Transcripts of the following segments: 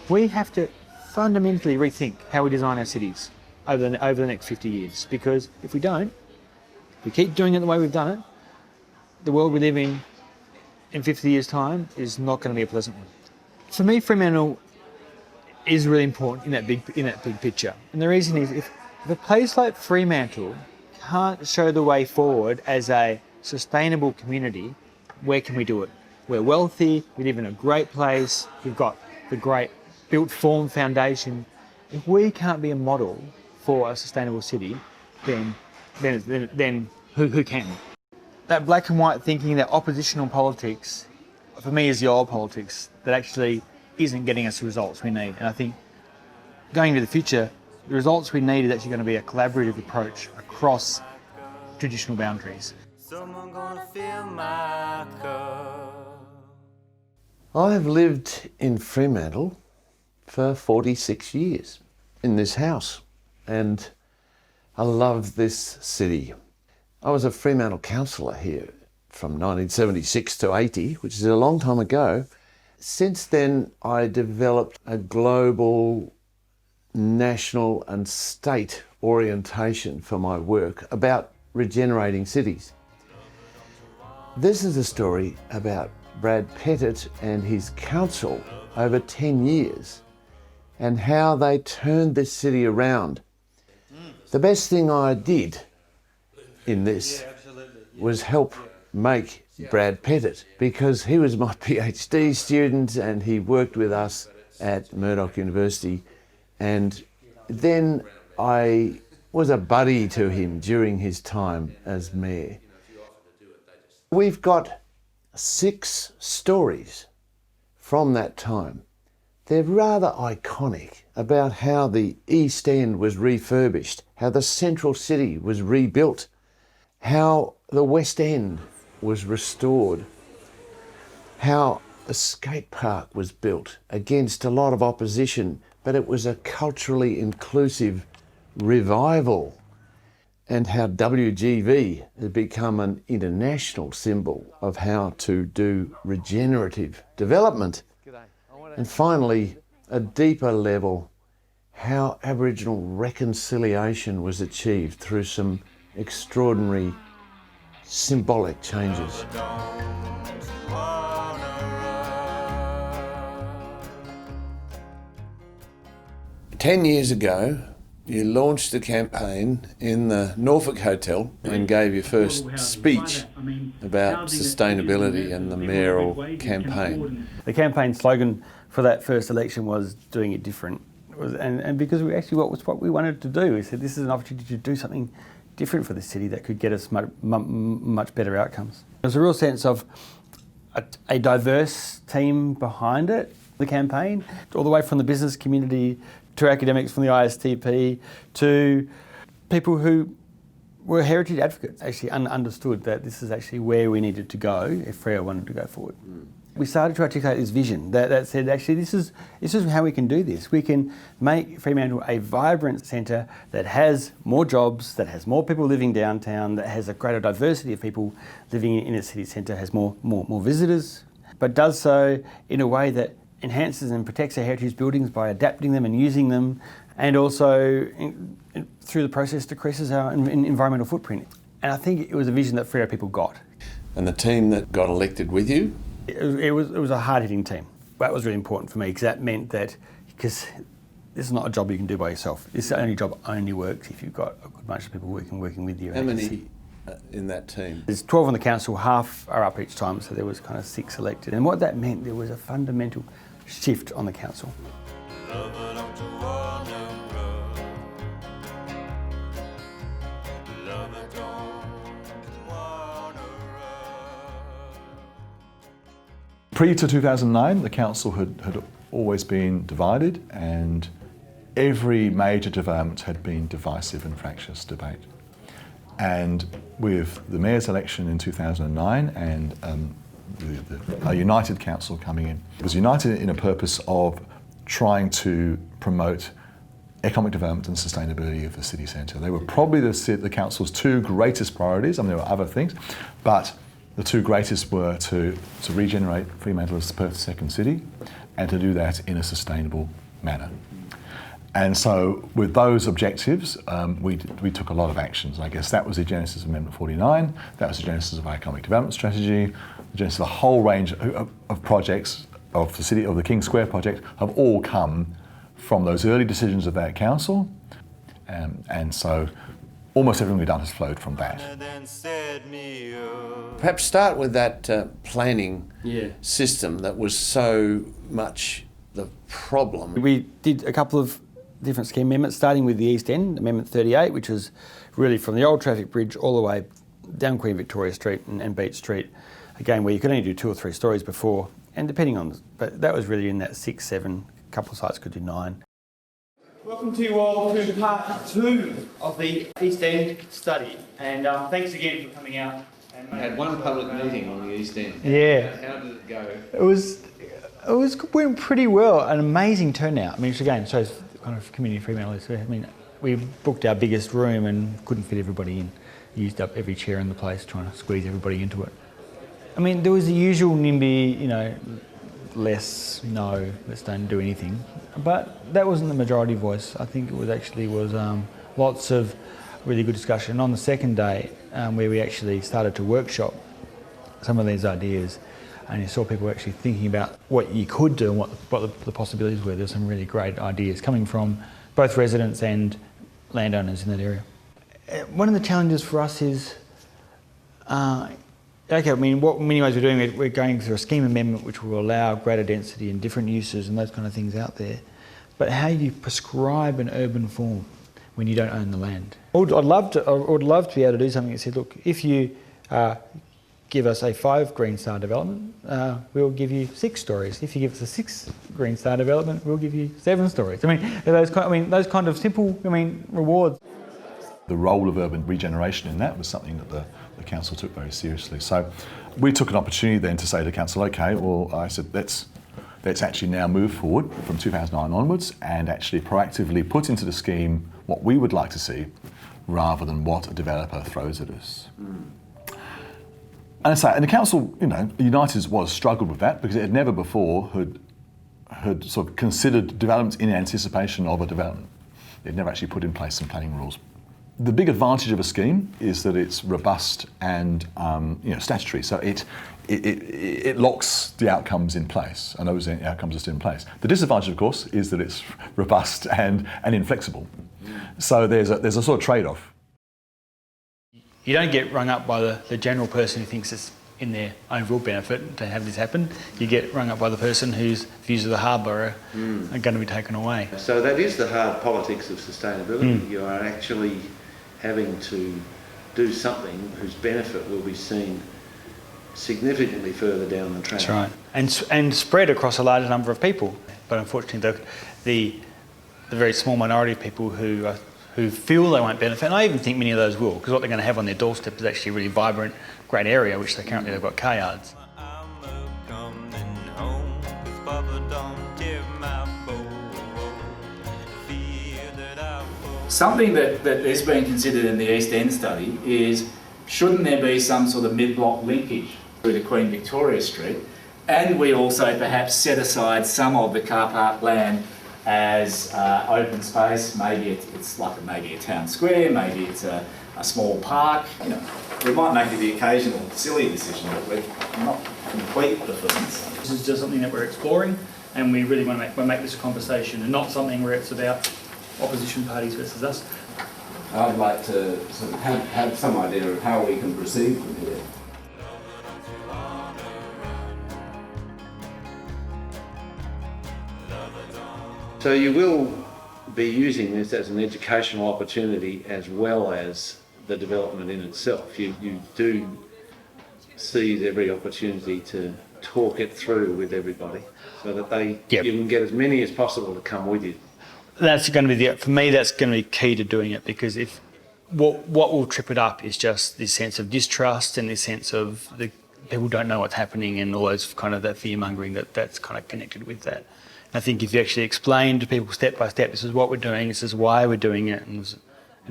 We have to fundamentally rethink how we design our cities over the next 50 years, because if we don't, we keep doing it the way we've done it, the world we live in 50 years' time is not going to be a pleasant one. For me, Fremantle is really important in that big picture. And the reason is, if a place like Fremantle can't show the way forward as a sustainable community, where can we do it? We're wealthy, we live in a great place, we've got the great built form foundation. If we can't be a model for a sustainable city, then who can? That black and white thinking, that oppositional politics, for me is the old politics that actually isn't getting us the results we need. And I think going into the future, the results we need is actually going to be a collaborative approach across traditional boundaries. Someone gonna fill my cup. I have lived in Fremantle for 46 years in this house, and I love this city. I was a Fremantle councillor here from 1976 to 80, which is a long time ago. Since then, I developed a global, national and state orientation for my work about regenerating cities. This is a story about Brad Pettitt and his council over 10 years and how they turned this city around. The best thing I did in this was help make Brad Pettitt, because he was my PhD student and he worked with us at Murdoch University, and then I was a buddy to him during his time as mayor. We've got 6 stories from that time. They're rather iconic about how the East End was refurbished, how the central city was rebuilt, how the West End was restored, how the Skatepark was built against a lot of opposition, but it was a culturally inclusive revival, and how WGV has become an international symbol of how to do regenerative development. And finally, a deeper level, how Aboriginal reconciliation was achieved through some extraordinary symbolic changes. 10 years ago, you launched a campaign in the Norfolk Hotel and gave your first speech about sustainability and the mayoral campaign. The campaign slogan for that first election was doing it different. And because we actually, what we wanted to do, we said this is an opportunity to do something different for the city that could get us much better outcomes. There's a real sense of a diverse team behind it, the campaign, all the way from the business community to academics from the ISTP to people who were heritage advocates, actually understood that this is actually where we needed to go if Freo wanted to go forward. We started to articulate this vision that said, actually, this is how we can do this. We can make Fremantle a vibrant centre that has more jobs, that has more people living downtown, that has a greater diversity of people living in its city centre, has more visitors, but does so in a way that enhances and protects our heritage buildings by adapting them and using them, and also through the process decreases our environmental footprint. And I think it was a vision that Freo people got. And the team that got elected with you? It was a hard-hitting team. That was really important for me, because that meant that, because this is not a job you can do by yourself. This job only works if you've got a good bunch of people working with you. How many in that team? There's 12 on the council, half are up each time, so there was kind of 6 elected. And what that meant, there was a fundamental shift on the council. Pre to 2009, the council had always been divided, and every major development had been divisive and fractious debate. And with the mayor's election in 2009 and a united council coming in, it was united in a purpose of trying to promote economic development and sustainability of the city centre. They were probably the council's 2 greatest priorities. I mean, there were other things, but The two greatest were to regenerate Fremantle as Perth's second city and to do that in a sustainable manner. And so with those objectives, we took a lot of actions. I guess that was the genesis of Amendment 49, that was the genesis of our economic development strategy, the genesis of a whole range of projects of the King Square project have all come from those early decisions of that council. And so almost everything we've done has flowed from that. Perhaps start with that planning system that was so much the problem. We did a couple of different scheme amendments, starting with the East End, Amendment 38, which was really from the old traffic bridge all the way down Queen Victoria Street and Beach Street, again, where you could only do 2 or 3 stories before, and depending on, but that was really in that 6, 7, a couple of sites could do 9. Welcome to you all to part 2 of the East End study, and thanks again for coming out. We had one public meeting on the East End. Yeah. How did it go? It went pretty well, an amazing turnout. I mean, which again shows the kind of community Fremantle is. I mean, we booked our biggest room and couldn't fit everybody in. Used up every chair in the place trying to squeeze everybody into it. I mean, there was the usual NIMBY, you know, let's don't do anything. But that wasn't the majority voice. I think it was actually lots of really good discussion. On the second day, where we actually started to workshop some of these ideas, and you saw people actually thinking about what you could do and what the possibilities were. There's some really great ideas coming from both residents and landowners in that area. One of the challenges for us is, okay, I mean, what in many ways we're doing, we're going through a scheme amendment which will allow greater density and different uses and those kind of things out there. But how do you prescribe an urban form when you don't own the land? I would love to be able to do something that said, look, if you give us a 5 Green Star development, we'll give you 6 stories. If you give us a 6 Green Star development, we'll give you 7 stories. I mean, those kind of simple, rewards. The role of urban regeneration in that was something that the council took very seriously. So we took an opportunity then to say to the council, okay, well, I said, let's actually now move forward from 2009 onwards and actually proactively put into the scheme what we would like to see rather than what a developer throws at us. And the council, United was struggled with that because it had never before had sort of considered development in anticipation of a development. It had never actually put in place some planning rules. The big advantage of a scheme is that it's robust and statutory, so it locks the outcomes in place, and those outcomes are still in place. The disadvantage, of course, is that it's robust and inflexible. So there's a sort of trade-off. You don't get rung up by the general person who thinks it's in their overall benefit to have this happen. You get rung up by the person whose views of the harbour are going to be taken away. So that is the hard politics of sustainability. You are actually having to do something whose benefit will be seen significantly further down the track. That's right, and spread across a larger number of people. But unfortunately, the very small minority of people who feel they won't benefit, and I even think many of those will, because what they're going to have on their doorstep is actually a really vibrant, great area, which they've got car yards. Something that has been considered in the East End study is, shouldn't there be some sort of mid-block linkage through to Queen Victoria Street, and we also perhaps set aside some of the car park land as open space. Maybe it's like maybe a town square, maybe it's a small park. We might make the occasional silly decision, but we're not complete buffoons. This is just something that we're exploring, and we really want to make this a conversation and not something where it's about opposition parties versus us. I'd like to sort of have some idea of how we can proceed from here. So you will be using this as an educational opportunity as well as the development in itself. You do seize every opportunity to talk it through with everybody so that you can get as many as possible to come with you. That's going to be for me, that's going to be key to doing it, because if what will trip it up is just this sense of distrust and this sense of the people don't know what's happening and all those kind of that fear mongering that's kind of connected with that. I think if you actually explain to people step by step, this is what we're doing, this is why we're doing it, and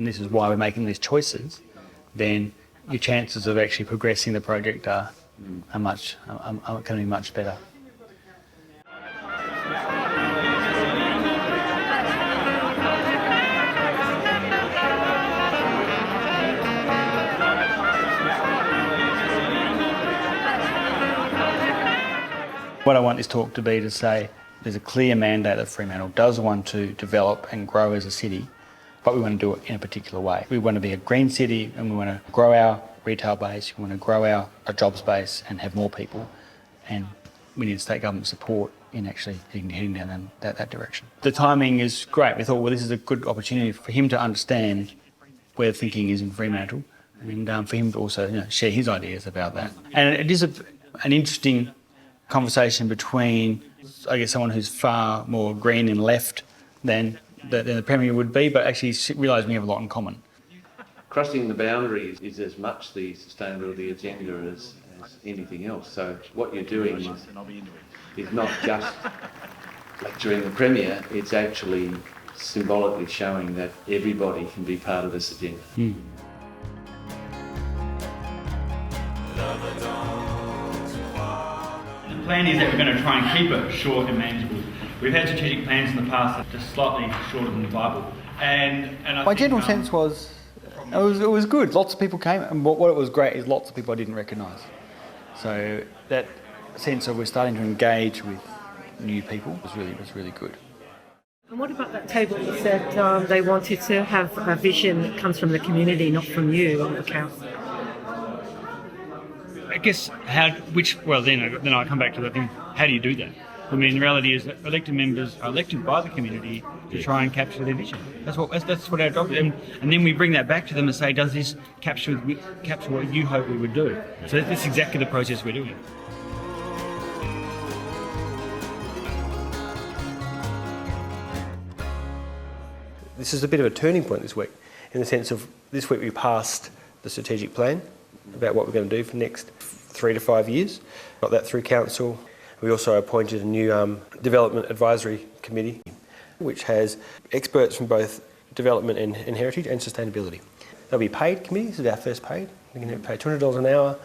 this is why we're making these choices, then your chances of actually progressing the project are going to be much better. What I want this talk to be to say there's a clear mandate that Fremantle does want to develop and grow as a city, but we want to do it in a particular way. We want to be a green city and we want to grow our retail base, we want to grow our jobs base and have more people, and we need state government support in actually heading down that direction. The timing is great. We thought, well, this is a good opportunity for him to understand where the thinking is in Fremantle and for him to also share his ideas about that. And it is an interesting conversation between, I guess, someone who's far more green and left than the Premier would be, but actually realise we have a lot in common. Crossing the boundaries is as much the sustainability agenda as anything else. So what you're doing is not just lecturing the Premier, it's actually symbolically showing that everybody can be part of this agenda. The plan is that we're going to try and keep it short and manageable. We've had strategic plans in the past that are just slightly shorter than the Bible. And my general sense was it was good. Lots of people came, and what was great is lots of people I didn't recognise. So that sense of we're starting to engage with new people was really good. And what about that table that said they wanted to have a vision that comes from the community, not from you or the council? I guess then I come back to the thing, how do you do that? I mean, the reality is that elected members are elected by the community to try and capture their vision. That's what our job is. And then we bring that back to them and say, does this capture what you hope we would do? So that's exactly the process we're doing. This is a bit of a turning point this week, in the sense of this week we passed the strategic plan about what we're going to do for the next 3 to 5 years. Got that through council. We also appointed a new development advisory committee, which has experts from both development and heritage and sustainability. They'll be paid committees. This is our first paid. We can pay $200 an hour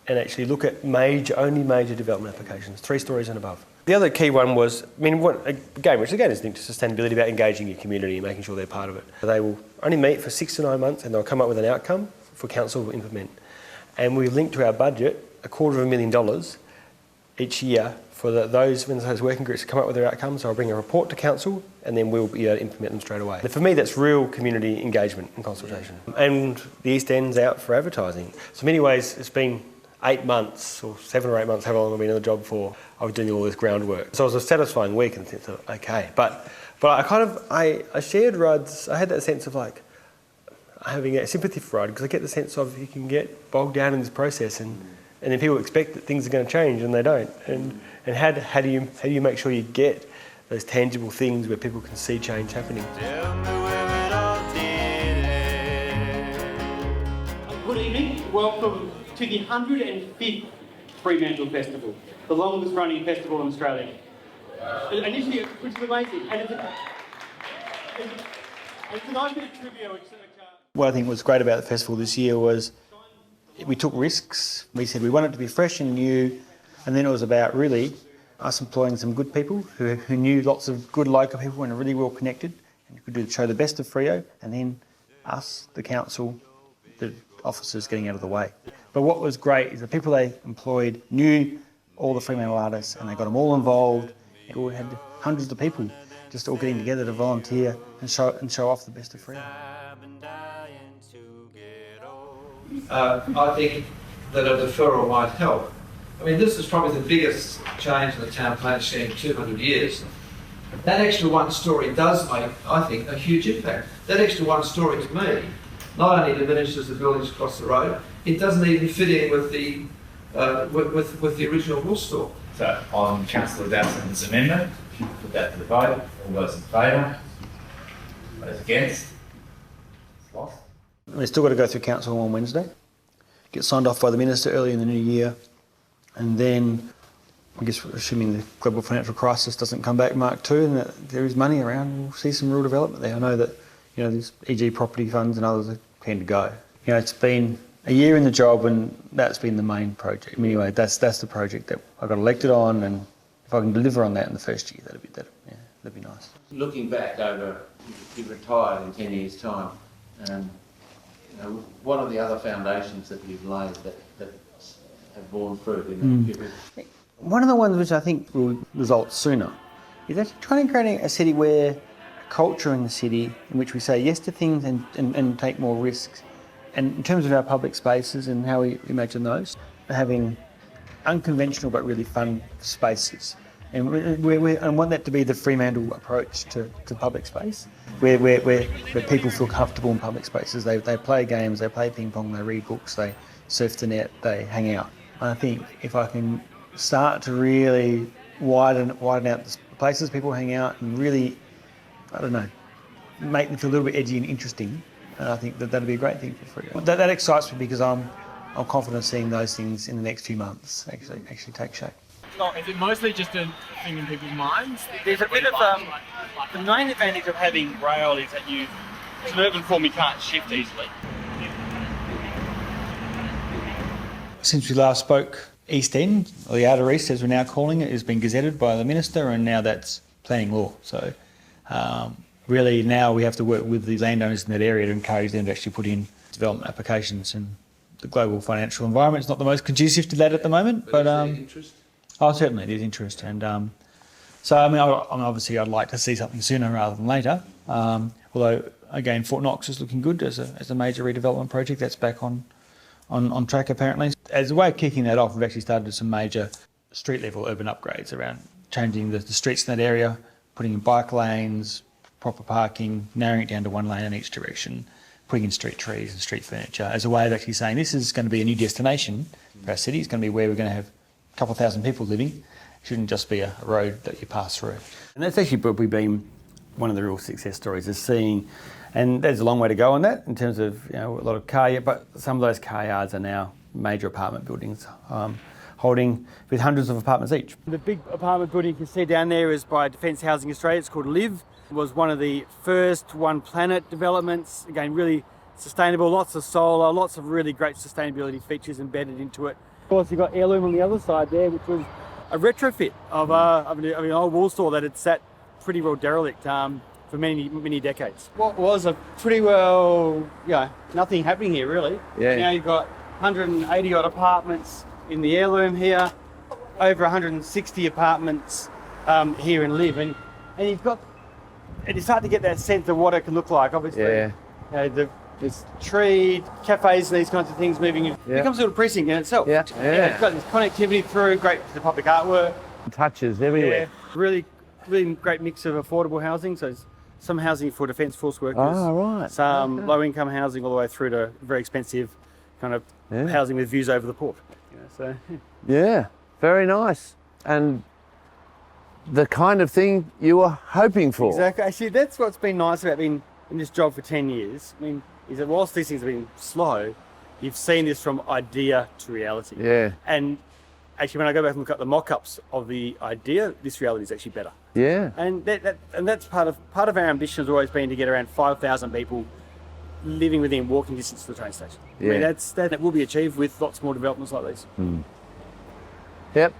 and actually look at only major development applications, 3 stories and above. The other key one was, which again is linked to sustainability, about engaging your community and making sure they're part of it. They will only meet for 6 to 9 months and they'll come up with an outcome for council to implement. And we linked to our budget $250,000 each year for those working groups to come up with their outcomes. So I'll bring a report to council and then we'll be able to implement them straight away. For me, that's real community engagement and consultation. And the East End's out for advertising. So in many ways, it's been 8 months or 7 or 8 months, however long I've been in the job for, I was doing all this groundwork. So it was a satisfying week in the sense of, okay. But I shared Rudd's, I had that sense of having a sympathy for Rudd, because I get the sense of you can get bogged down in this process and then people expect that things are going to change and they don't. And how do you make sure you get those tangible things where people can see change happening? Tell me where it all did end. Good evening. Welcome to the 105th Fremantle Festival, the longest running festival in Australia. Initially, which is amazing. And it's a nice bit of trivia. What I think was great about the festival this year was we took risks. We said we want it to be fresh and new, and then it was about really us employing some good people who knew lots of good local people and are really well connected and could show the best of Freo, and then us, the council, the officers getting out of the way. But what was great is the people they employed knew all the Fremantle artists and they got them all involved. We had hundreds of people just all getting together to volunteer and show off the best of Freo. I think that a deferral might help. I mean, this is probably the biggest change in the town plan scheme in 200 years. That extra one story does make, I think, a huge impact. That extra one story to me not only diminishes the buildings across the road, it doesn't even fit in with the original wool store. So on Councillor Dowson's amendment, put that to the vote. All those in favour? Those against? It's lost. We've still got to go through council on Wednesday, get signed off by the minister early in the new year, and then I guess assuming the global financial crisis doesn't come back Mark II and that there is money around, we'll see some real development there. I know that these e.g. property funds and others are keen to go. It's been a year in the job, and that's been the main project. Anyway, that's the project that I got elected on, and if I can deliver on that in the first year, that'd be nice. Looking back over, you've retired in 10 years' time, what are the other foundations that you've laid that have borne fruit in that period? One of the ones which I think will result sooner is actually trying to create a city where a culture in the city in which we say yes to things and take more risks. And in terms of our public spaces and how we imagine those, having unconventional but really fun spaces. And I want that to be the Fremantle approach to public space, where people feel comfortable in public spaces. They play games, they play ping pong, they read books, they surf the net, they hang out. And I think if I can start to really widen out the places people hang out and really, make them feel a little bit edgy and interesting, and I think that'd be a great thing for Freo. That excites me because I'm confident of seeing those things in the next few months actually take shape. Is it mostly just a thing in people's minds? There's a bit of the main advantage of having rail is that it's an urban form you can't shift easily. Since we last spoke, East End, or the Outer East as we're now calling it, has been gazetted by the Minister, and now that's planning law. So really now we have to work with the landowners in that area to encourage them to actually put in development applications, and the global financial environment is not the most conducive to that at the moment. But is there interest? Oh, certainly there's interest, and so obviously I'd like to see something sooner rather than later. Although again, Fort Knox is looking good as a major redevelopment project that's back on track apparently. As a way of kicking that off, we've actually started some major street level urban upgrades around changing the streets in that area, putting in bike lanes, proper parking, narrowing it down to one lane in each direction, putting in street trees and street furniture as a way of actually saying this is going to be a new destination for our city. It's going to be where we're going to have a couple of thousand people living. It shouldn't just be a road that you pass through. And that's actually probably been one of the real success stories, is seeing, and there's a long way to go on that in terms of a lot of car yards, but some of those car yards are now major apartment buildings holding with hundreds of apartments each. The big apartment building you can see down there is by Defence Housing Australia. It's called Live. It was one of the first One Planet developments. Again, really sustainable, lots of solar, lots of really great sustainability features embedded into it. Of course, you've got Heirloom on the other side there, which was a retrofit of an old wool store that had sat pretty well derelict for many decades. What was a pretty well, nothing happening here really. Yeah. Now you've got 180 odd apartments in the Heirloom here, over 160 apartments here in Live, and you start to get that sense of what it can look like. Obviously, there's tree cafes and these kinds of things moving. It becomes a little precinct in itself. It's got this connectivity through, great for the public artwork. Touches everywhere. Yeah, really great mix of affordable housing. So some housing for Defence Force workers. Oh, right. Some low-income housing all the way through to very expensive kind of housing with views over the port. Yeah, very nice. And the kind of thing you were hoping for. Exactly. Actually, that's what's been nice about being in this job for 10 years. I mean, is that whilst these things have been slow, you've seen this from idea to reality. Yeah. And actually, when I go back and look at the mock-ups of the idea, this reality is actually better. Yeah. And that's part of our ambition has always been to get around 5,000 people living within walking distance to the train station. Yeah. I mean, that will be achieved with lots more developments like these. Yep.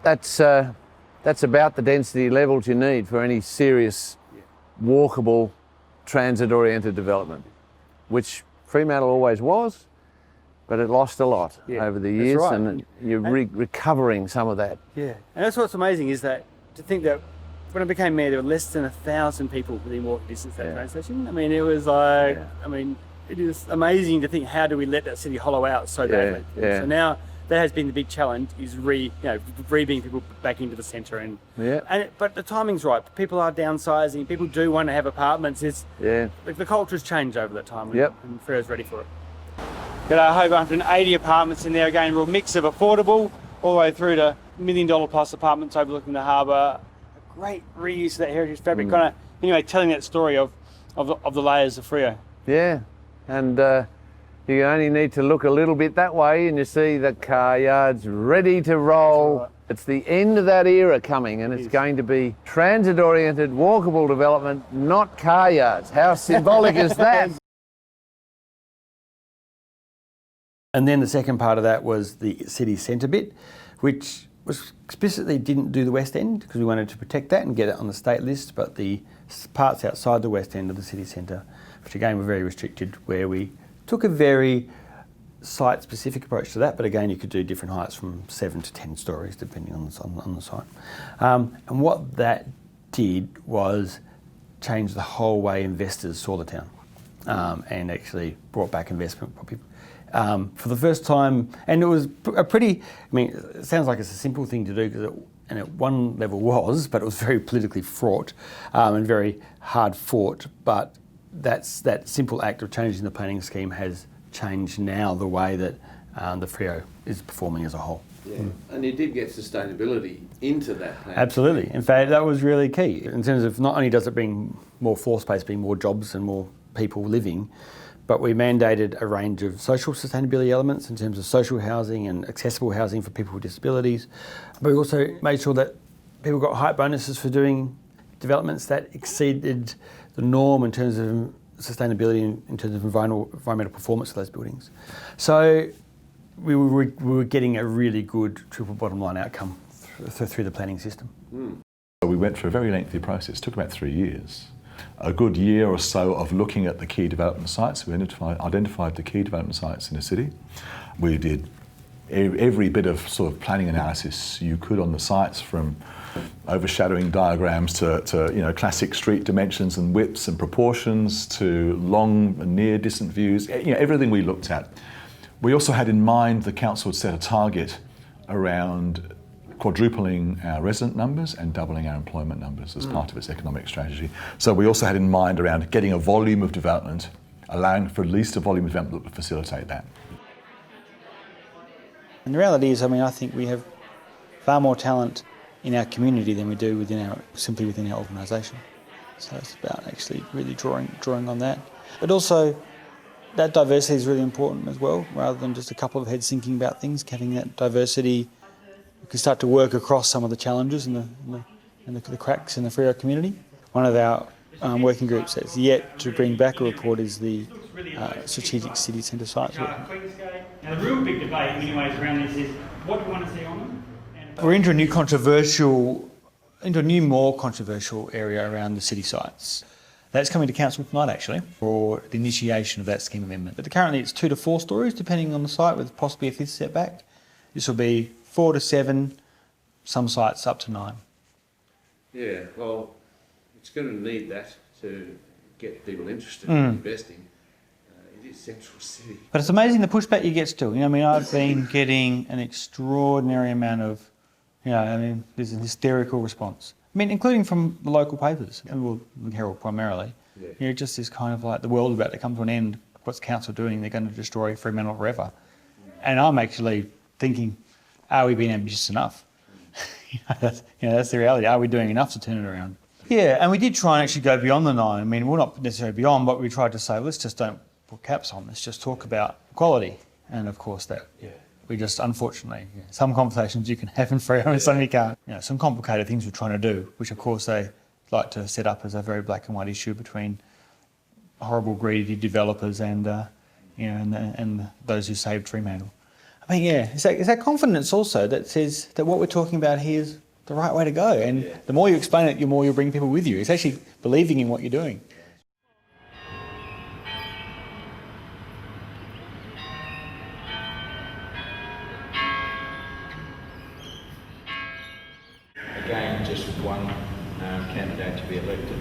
That's about the density levels you need for any serious walkable transit-oriented development, which Fremantle always was, but it lost a lot over the years, right. and you're recovering some of that. Yeah, and that's what's amazing is that to think that when I became mayor, there were less than 1,000 people within walking distance of that train station. I mean, it was like, it is amazing to think how do we let that city hollow out so badly. So now that has been the big challenge, is bringing people back into the centre, but the timing's right. People are downsizing. People do want to have apartments. The culture's changed over that time, and Freo's ready for it. Got over 180 apartments in there. Again, a real mix of affordable all the way through to $1 million plus apartments overlooking the harbour. A great reuse of that heritage fabric. Kind of telling that story of the layers of Freo. Yeah, and you only need to look a little bit that way and you see the car yards ready to roll. Right. It's the end of that era coming, and it's going to be transit-oriented, walkable development, not car yards. How symbolic is that? And then the second part of that was the city centre bit, which was explicitly didn't do the West End because we wanted to protect that and get it on the state list, but the parts outside the West End of the city centre, which again were very restricted, where we took a very site-specific approach to that, but again you could do different heights from 7 to 10 stories depending on the site. And what that did was change the whole way investors saw the town, and actually brought back investment for the first time. And it was a pretty, I mean, it sounds like it's a simple thing to do, and at one level was, but it was very politically fraught and very hard fought. But that simple act of changing the planning scheme has changed now the way that the Freo is performing as a whole. Yeah. And you did get sustainability into that plan. Absolutely. In fact, that was really key in terms of not only does it bring more floor space, being more jobs and more people living, but we mandated a range of social sustainability elements in terms of social housing and accessible housing for people with disabilities. But we also made sure that people got height bonuses for doing developments that exceeded the norm in terms of sustainability, in terms of environmental performance of those buildings. So we were getting a really good triple bottom line outcome through the planning system. So we went through a very lengthy process. It took about 3 years. A good year or so of looking at the key development sites. We identified the key development sites in the city. We did every bit of sort of planning analysis you could on the sites, from overshadowing diagrams to classic street dimensions and widths and proportions, to long and near distant views. Everything we looked at. We also had in mind, the council had set a target around quadrupling our resident numbers and doubling our employment numbers as part of its economic strategy. So we also had in mind around getting a volume of development, allowing for at least a volume of development that would facilitate that. And the reality is, I think we have far more talent in our community than we do simply within our organisation. So it's about actually really drawing on that. But also, that diversity is really important as well, rather than just a couple of heads thinking about things. Having that diversity, we can start to work across some of the challenges and the cracks in the Freo community. One of our working groups that's yet to bring back a report is the strategic city centre sites. Now the real big debate in many ways around this is, what do we want to see on them? We're into a new more controversial area around the city sites. That's coming to council tonight actually, for the initiation of that scheme amendment. But currently it's 2 to 4 stories depending on the site, with possibly a 5th setback. This will be 4 to 7, some sites up to 9. Yeah, well, it's going to need that to get people interested in investing. It is central city. But it's amazing the pushback you get still. I've been getting an extraordinary amount of, there's an hysterical response. Including from the local papers, and the Herald primarily. Yeah. Just this kind of like, the world about to come to an end. What's council doing? They're going to destroy Fremantle forever. And I'm actually thinking, are we being ambitious enough? That's the reality. Are we doing enough to turn it around? Yeah, and we did try and actually go beyond the 9. We're not necessarily beyond, but we tried to say, let's just don't put caps on. Let's just talk about quality. And of course we just, unfortunately, some conversations you can have in Freo and some you can't. Some complicated things we're trying to do, which of course they like to set up as a very black and white issue between horrible, greedy developers and those who saved Fremantle. It's that confidence also that says that what we're talking about here is the right way to go. And the more you explain it, the more you'll bring people with you. It's actually believing in what you're doing. Again, just one candidate to be elected.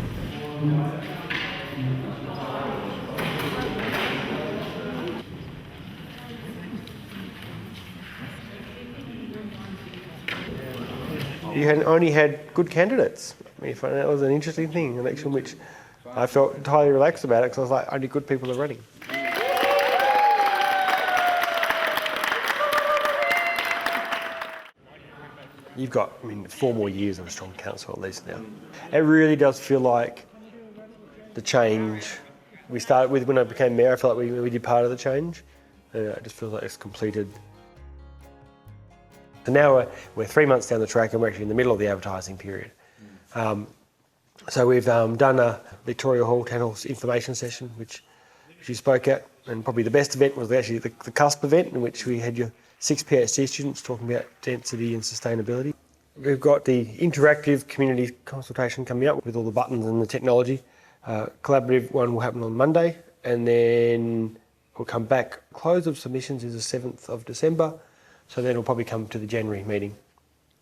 You only had good candidates. That was an interesting thing, an election which I felt entirely relaxed about it, because I was like, only good people are running. You've got, 4 more years of a strong council at least now. It really does feel like the change we started with when I became mayor. I felt like we did part of the change. It just feels like it's completed. So now we're 3 months down the track and we're actually in the middle of the advertising period. So we've done a Victoria Hall Town Hall's information session, which you spoke at. And probably the best event was actually the CUSP event, in which we had your 6 PhD students talking about density and sustainability. We've got the interactive community consultation coming up with all the buttons and the technology. Collaborative one will happen on Monday, and then we'll come back. Close of submissions is the 7th of December, so then it'll probably come to the January meeting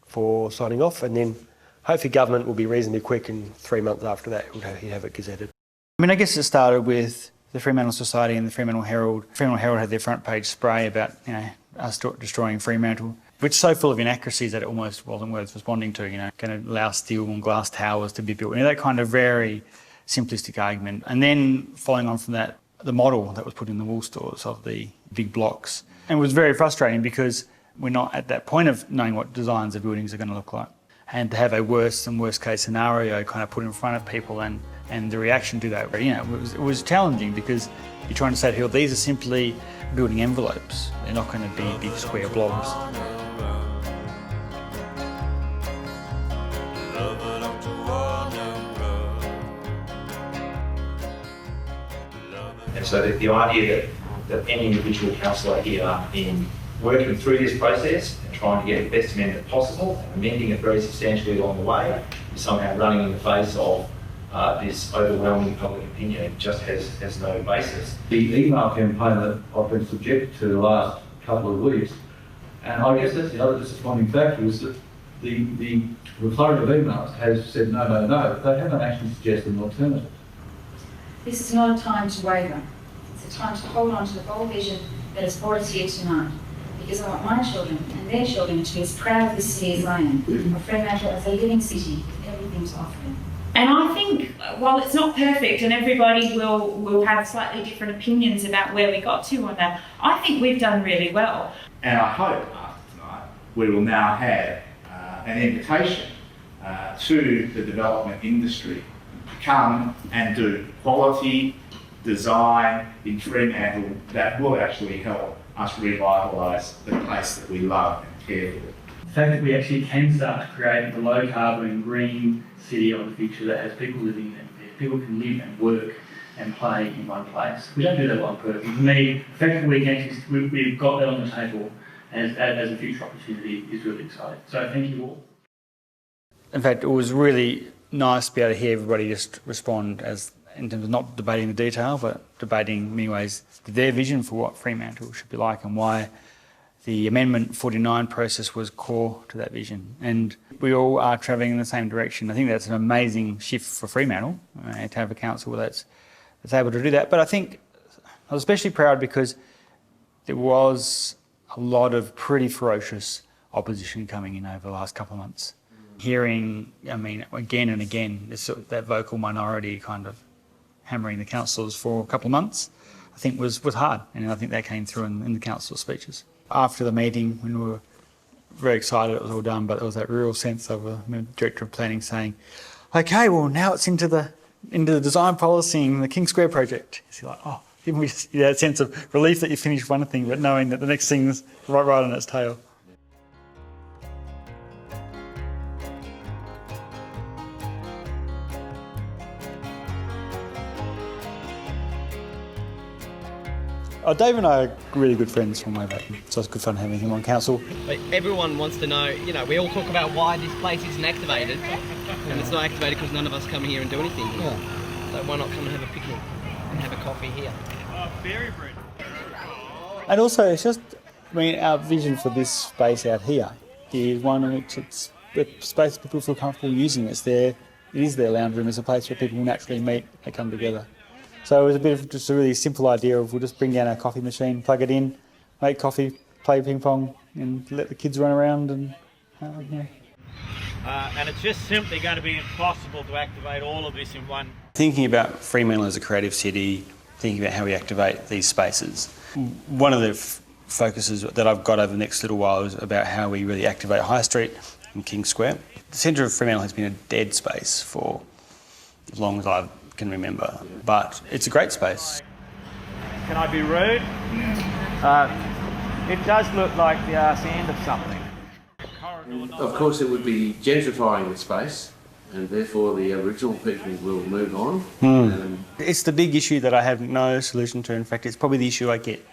for signing off, and then hopefully government will be reasonably quick, and 3 months after that we'll have it gazetted. I mean, I guess it started with the Fremantle Society and the Fremantle Herald. Fremantle Herald had their front page spray about, you know, us destroying Fremantle, which is so full of inaccuracies that it almost wasn't worth responding to, you know, going to allow steel and glass towers to be built. You know, that kind of very simplistic argument. And then following on from that, the model that was put in the wool stores of the big blocks. And it was very frustrating because we're not at that point of knowing what designs of buildings are going to look like. And to have a worst case scenario kind of put in front of people and the reaction to that, you know, it was challenging, because you're trying to say to people, these are simply building envelopes. They're not going to be big square blobs. And so the idea that any individual councillor here, in working through this process and trying to get the best amendment possible, and amending it very substantially along the way, is somehow running in the face of this overwhelming public opinion. It just has no basis. The email campaign that I've been subject to the last couple of weeks, and I guess that's the other disappointing factor, is that the flurry of emails has said no, no, no. They haven't actually suggested an alternative. This is not a time to waver. It's a time to hold on to the bold vision that has brought us here tonight. Because I want my children and their children to be as proud of this city as I am, of Fremantle as a living city with everything to offer them. And I think, while it's not perfect and everybody will have slightly different opinions about where we got to on that, I think we've done really well. And I hope after tonight we will now have an invitation to the development industry to come and do quality design in Fremantle that will actually help us revitalise the place that we love and care for. The fact that we actually can start to create the low carbon green city of the future that has people living in it, people can live and work and play in one place. We don't do that on purpose. For me, the fact that we've got that on the table as a future opportunity is really exciting. So thank you all. In fact, it was really nice to be able to hear everybody just respond as in terms of not debating the detail, but debating in many ways their vision for what Fremantle should be like and why the Amendment 49 process was core to that vision. And we all are travelling in the same direction. I think that's an amazing shift for Fremantle, to have a council that's able to do that. But I think I was especially proud because there was a lot of pretty ferocious opposition coming in over the last couple of months. Hearing, I mean, again and again, that vocal minority kind of hammering the councillors for a couple of months, I think was hard. And I think that came through in the councillor speeches. After the meeting, when we were very excited it was all done, but there was that real sense of a director of planning saying, okay, well now it's into the design policy and the King Square project. So you're like, oh, give me that sense of relief that you finished one thing, but knowing that the next thing's right on its tail. Oh, Dave and I are really good friends from way back, so it's good fun having him on council. But everyone wants to know, you know, we all talk about why this place isn't activated, and it's not activated because none of us come here and do anything here. Yeah. So why not come and have a picnic and have a coffee here? Berry bread. And also, it's just, I mean, our vision for this space out here is one in which it's a space people feel comfortable using. It is their lounge room. It's a place where people naturally meet, they come together. So it was a bit of just a really simple idea of we'll just bring down our coffee machine, plug it in, make coffee, play ping pong, and let the kids run around and yeah. And it's just simply going to be impossible to activate all of this in one. Thinking about Fremantle as a creative city, thinking about how we activate these spaces, one of the focuses that I've got over the next little while is about how we really activate High Street and King Square. The centre of Fremantle has been a dead space for as long as I can remember, but it's a great space. Can I be rude? It does look like the arse end of something. Of course, it would be gentrifying the space and therefore the Aboriginal people will move on. It's the big issue that I have no solution to. In fact, it's probably the issue I get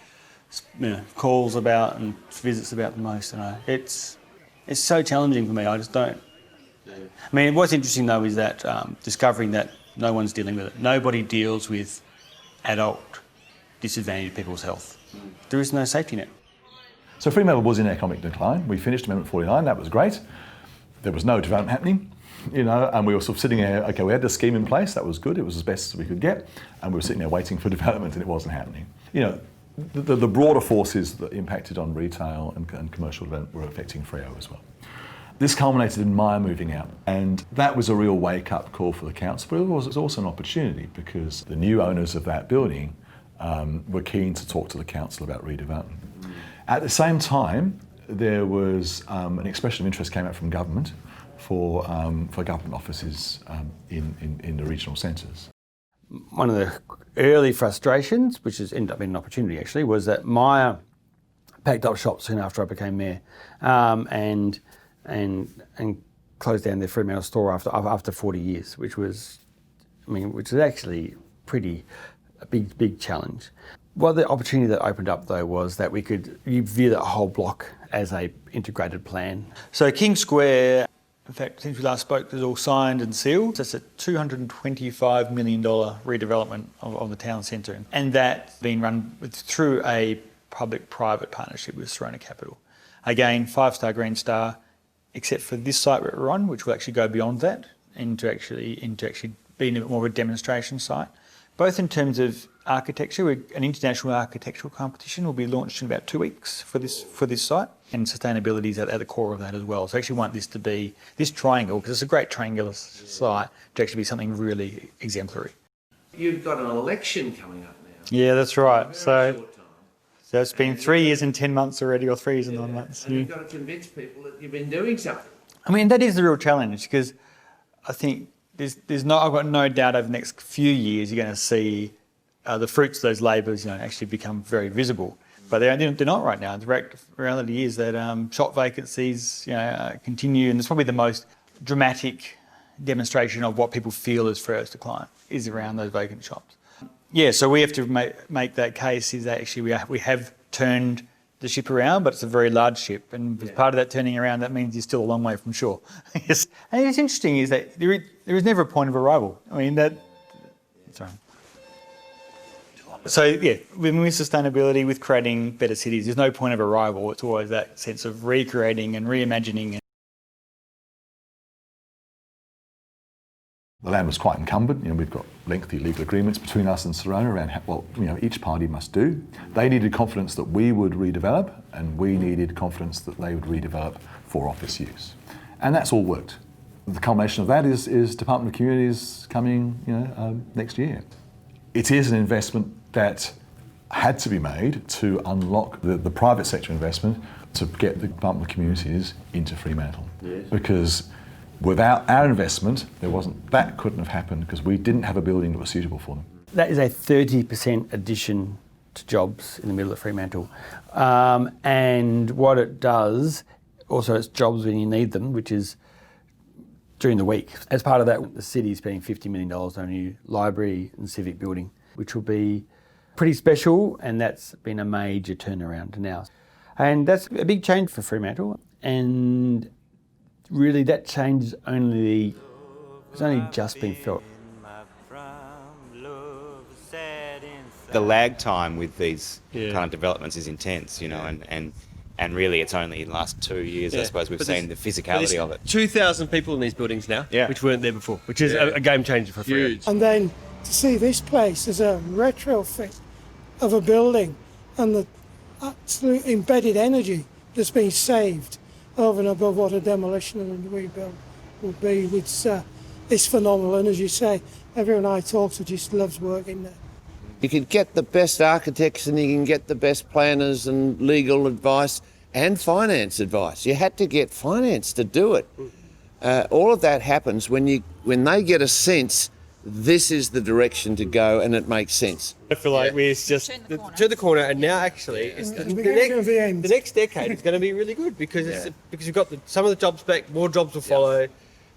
calls about and visits about the most. It's so challenging for me. I just don't. I mean, what's interesting though is that discovering that no one's dealing with it. Nobody deals with adult disadvantaged people's health. There is no safety net. So Fremantle was in economic decline. We finished Amendment 49. That was great. There was no development happening, and we were sort of sitting there. Okay, we had the scheme in place. That was good. It was as best as we could get, and we were sitting there waiting for development, and it wasn't happening. The broader forces that impacted on retail and commercial development were affecting Freo as well. This culminated in Myer moving out, and that was a real wake-up call for the council, but it was also an opportunity because the new owners of that building were keen to talk to the council about redevelopment. At the same time, there was an expression of interest came out from government for government offices in the regional centres. One of the early frustrations, which has ended up being an opportunity actually, was that Myer packed up shop soon after I became mayor, and closed down their Fremantle store after 40 years, which is actually a big challenge. Well, the opportunity that opened up though was that you view that whole block as a integrated plan. So King Square, in fact, since we last spoke, is all signed and sealed. It's a $225 million redevelopment of the town centre, and that's been run through a public-private partnership with Serona Capital. Again, 5-star Green Star, except for this site we're on, which will actually go beyond that into actually being a bit more of a demonstration site. Both in terms of architecture, an international architectural competition will be launched in about 2 weeks for this site, and sustainability is at the core of that as well. So I actually want this to be, this triangle, because it's a great triangular site, to actually be something really exemplary. You've got an election coming up now. Yeah, that's right. So it's been 3 years and 10 months already, or 3 years and 9 months. And you've got to convince people that you've been doing something. I mean, that is the real challenge, because I think I've got no doubt over the next few years you're going to see the fruits of those labours, actually become very visible. But they're not right now. The reality is that shop vacancies, continue, and it's probably the most dramatic demonstration of what people feel as Freo's decline is around those vacant shops. Yeah, so we have to make that case is that actually we have turned the ship around, but it's a very large ship, and as part of that turning around, that means you're still a long way from shore. Yes. And what's interesting is that there is never a point of arrival. I mean, sorry. So yeah, with sustainability, with creating better cities, there's no point of arrival. It's always that sense of recreating and reimagining. The land was quite encumbered. We've got lengthy legal agreements between us and Serona around what each party must do. They needed confidence that we would redevelop, and we needed confidence that they would redevelop for office use, and that's all worked. The culmination of that is Department of Communities coming, next year. It is an investment that had to be made to unlock the private sector investment to get the Department of Communities into Fremantle, because without our investment, that couldn't have happened, because we didn't have a building that was suitable for them. That is a 30% addition to jobs in the middle of Fremantle. And what it does, also it's jobs when you need them, which is during the week. As part of that, the city is spending $50 million on a new library and civic building, which will be pretty special, and that's been a major turnaround now. And that's a big change for Fremantle, and really that change has only just been felt. The lag time with these kind of developments is intense, and really it's only in the last 2 years, I suppose, we've seen the physicality of it. 2,000 people in these buildings now, which weren't there before, which is a game changer for Freo. And then to see this place as a retrofit of a building and the absolute embedded energy that's been saved over and above what a demolition and a rebuild would be, it's phenomenal. And as you say, everyone I talk to just loves working there. You can get the best architects and you can get the best planners and legal advice and finance advice. You had to get finance to do it. All of that happens when they get a sense this is the direction to go and it makes sense. I feel like we're just to the corner, and now actually the next decade is going to be really good because we've got some of the jobs back, more jobs will follow.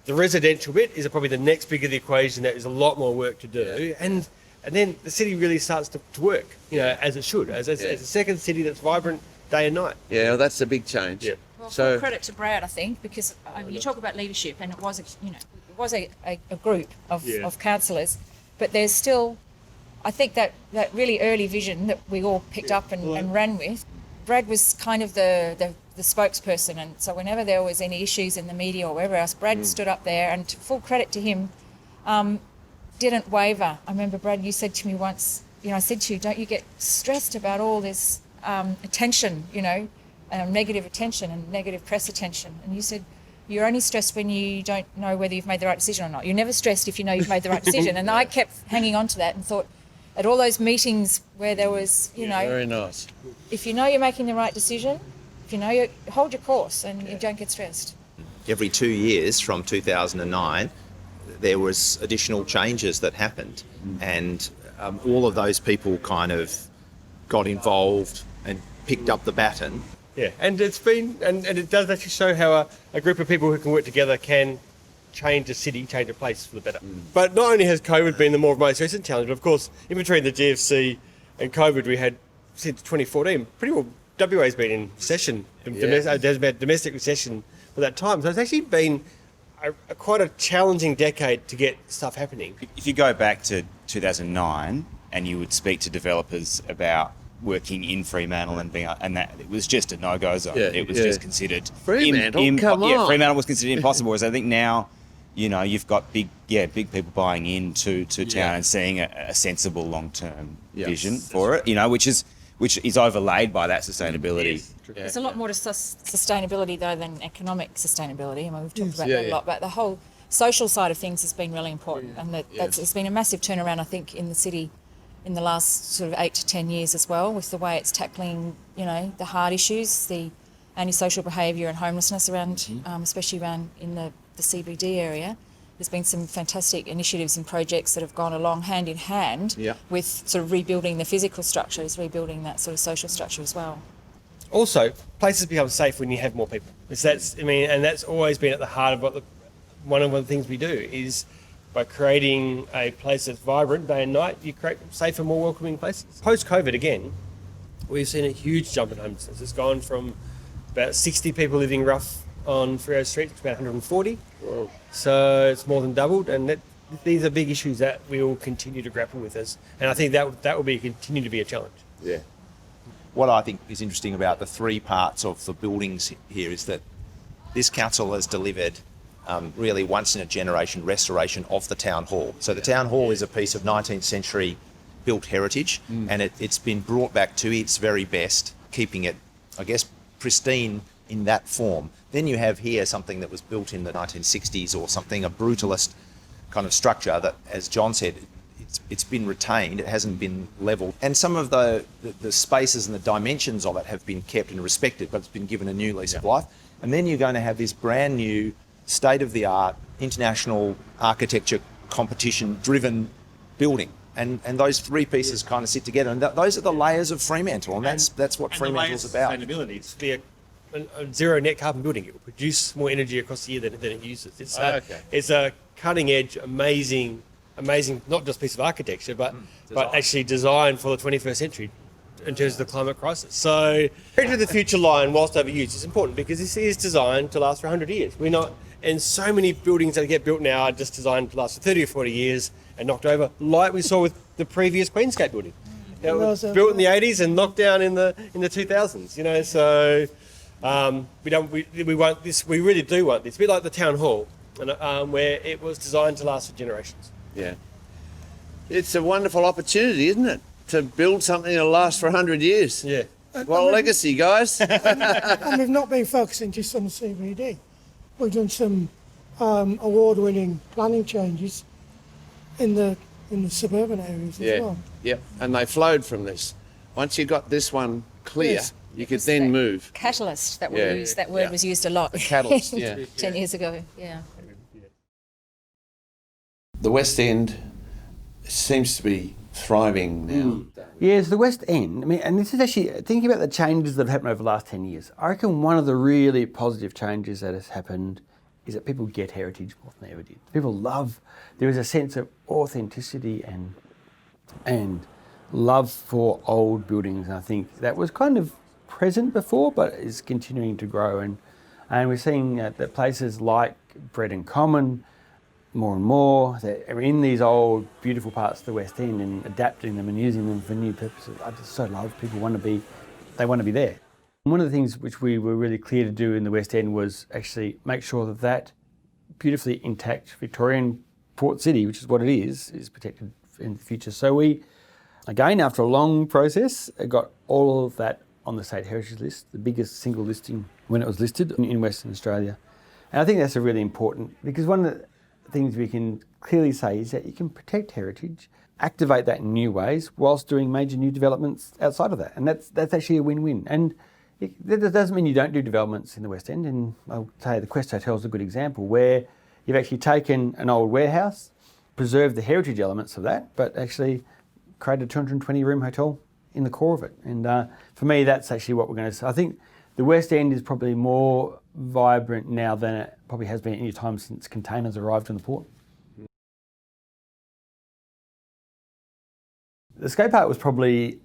The residential bit is probably the next big of the equation. That is a lot more work to do, and then the city really starts to work, as it should, as a second city that's vibrant day and night. Yeah, well, that's a big change. Yeah. Well, full credit to Brad, I think, because you talk about leadership, and it was a group of councillors, but there's still, I think that really early vision that we all picked up and ran with. Brad was kind of the spokesperson, and so whenever there was any issues in the media or wherever else, Brad stood up there, and full credit to him, didn't waver. I remember, Brad, you said to me once, I said to you, don't you get stressed about all this attention, negative attention and negative press attention? And you said, you're only stressed when you don't know whether you've made the right decision or not. You're never stressed if you know you've made the right decision. And I kept hanging on to that and thought, at all those meetings where there was, very nice. If you know you're making the right decision, if you know you hold your course and you don't get stressed. Every 2 years from 2009, there was additional changes that happened, and all of those people kind of got involved and picked up the baton. Yeah, and it's been, and it does actually show how a group of people who can work together can change a city, change a place for the better. But not only has COVID been the most recent challenge, but of course, in between the GFC and COVID, we had, since 2014, pretty well WA's been in recession, domestic recession for that time. So it's actually been quite a challenging decade to get stuff happening. If you go back to 2009 and you would speak to developers about working in Fremantle and that it was just a no-go zone. It was just considered Fremantle. Come on. Yeah, Fremantle was considered impossible. Whereas I think now, you've got big people buying into town and seeing a sensible long-term vision for it. Which is overlaid by that sustainability. Yes. There's a lot more to sustainability though than economic sustainability. I mean, we've talked about that a lot, but the whole social side of things has been really important, and it's been a massive turnaround, I think, in the city in the last sort of 8 to 10 years as well, with the way it's tackling, the hard issues, the antisocial behaviour and homelessness around, especially around in the CBD area. There's been some fantastic initiatives and projects that have gone along hand in hand with sort of rebuilding the physical structures, rebuilding that sort of social structure as well. Also, places become safe when you have more people. And that's always been at the heart of one of the things we do is by creating a place that's vibrant day and night, you create safer, more welcoming places. Post-COVID again, we've seen a huge jump in homelessness. It's gone from about 60 people living rough on Freo Street to about 140. Whoa. So it's more than doubled, and these are big issues that we will continue to grapple with and I think that will continue to be a challenge. Yeah. What I think is interesting about the three parts of the buildings here is that this council has delivered really once-in-a-generation restoration of the town hall. So the town hall is a piece of 19th century built heritage, and it's been brought back to its very best, keeping it, I guess, pristine in that form. Then you have here something that was built in the 1960s or something, a brutalist kind of structure that, as John said, it's been retained, it hasn't been levelled. And some of the spaces and the dimensions of it have been kept and respected, but it's been given a new lease of life. And then you're going to have this brand new, state-of-the-art, international architecture competition-driven building. And those three pieces kind of sit together. And those are the layers of Fremantle, and that's what Fremantle's about. Sustainability. It's a zero net carbon building. It will produce more energy across the year than it uses. It's a cutting edge, amazing, not just piece of architecture, but actually designed for the 21st century in terms of the climate crisis. So, Heritage of the Future line, whilst overused, is important because this is designed to last for 100 years. And so many buildings that get built now are just designed to last for 30 or 40 years and knocked over, like we saw with the previous Queensgate building. It was built in the 80s and knocked down in the 2000s. So we want this. We really do want this. A bit like the town hall, where it was designed to last for generations. Yeah, it's a wonderful opportunity, isn't it, to build something that'll last for 100 years? Yeah. What a legacy, guys! And we've not been focusing just on the CBD. We've done some award-winning planning changes in the suburban areas as well. Yep, and they flowed from this. Once you got this one clear, you could then move. Catalyst, that word was used a lot. The catalyst, 10 years ago, yeah. The West End seems to be thriving now. Yes, the West End, and this is actually, thinking about the changes that have happened over the last 10 years, I reckon one of the really positive changes that has happened is that people get heritage more than they ever did. People love, there is a sense of authenticity and love for old buildings. And I think that was kind of present before, but is continuing to grow. And we're seeing that places like Bread and Common, more and more, that are in these old, beautiful parts of the West End and adapting them and using them for new purposes. I just so love people want to be there. One of the things which we were really clear to do in the West End was actually make sure that beautifully intact Victorian port city, which is what it is protected in the future. So we, again, after a long process, got all of that on the State Heritage List, the biggest single listing when it was listed in Western Australia. And I think that's a really important, because one of the things we can clearly say is that you can protect heritage, activate that in new ways, whilst doing major new developments outside of that. And that's actually a win-win. And that doesn't mean you don't do developments in the West End. And I'll say the Quest Hotel is a good example, where you've actually taken an old warehouse, preserved the heritage elements of that, but actually created a 220-room hotel in the core of it. And for me, that's actually what we're going to say. I think the West End is probably more vibrant now than it probably has been any time since containers arrived in the port. The Skatepark was probably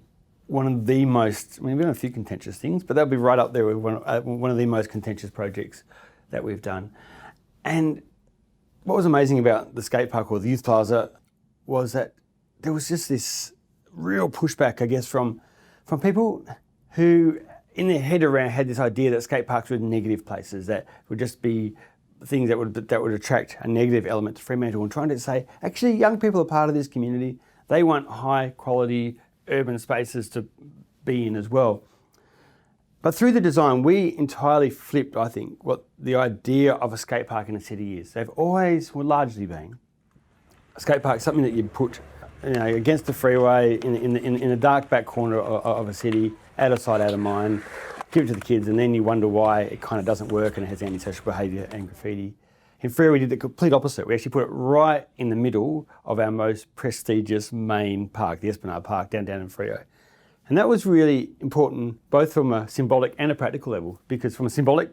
one of the most, I mean, we've done a few contentious things, but that'll be right up there with one of the most contentious projects that we've done. And what was amazing about the Skatepark or the Youth Plaza was that there was just this real pushback, I guess, from people who in their head around had this idea that skate parks were negative places, that would just be things that would attract a negative element to Fremantle, and trying to say, actually, young people are part of this community. They want high quality urban spaces to be in as well. But through the design, we entirely flipped, I think, what the idea of a skate park in a city is. They've always, well, largely been, a skate park, something that you put, against the freeway in a dark back corner of a city, out of sight, out of mind, give it to the kids, and then you wonder why it kind of doesn't work and it has antisocial behaviour and graffiti. In Freo, we did the complete opposite. We actually put it right in the middle of our most prestigious main park, the Esplanade Park, down in Freo. And that was really important, both from a symbolic and a practical level, because from a symbolic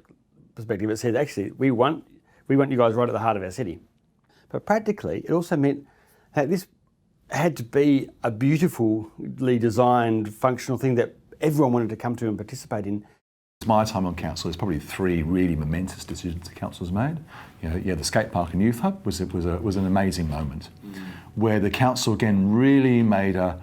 perspective, it said, actually, we want you guys right at the heart of our city. But practically, it also meant that this had to be a beautifully designed, functional thing that everyone wanted to come to and participate in. My time on council, there's probably three really momentous decisions the council's made. The skate park and youth hub was an amazing moment, where the council again really made and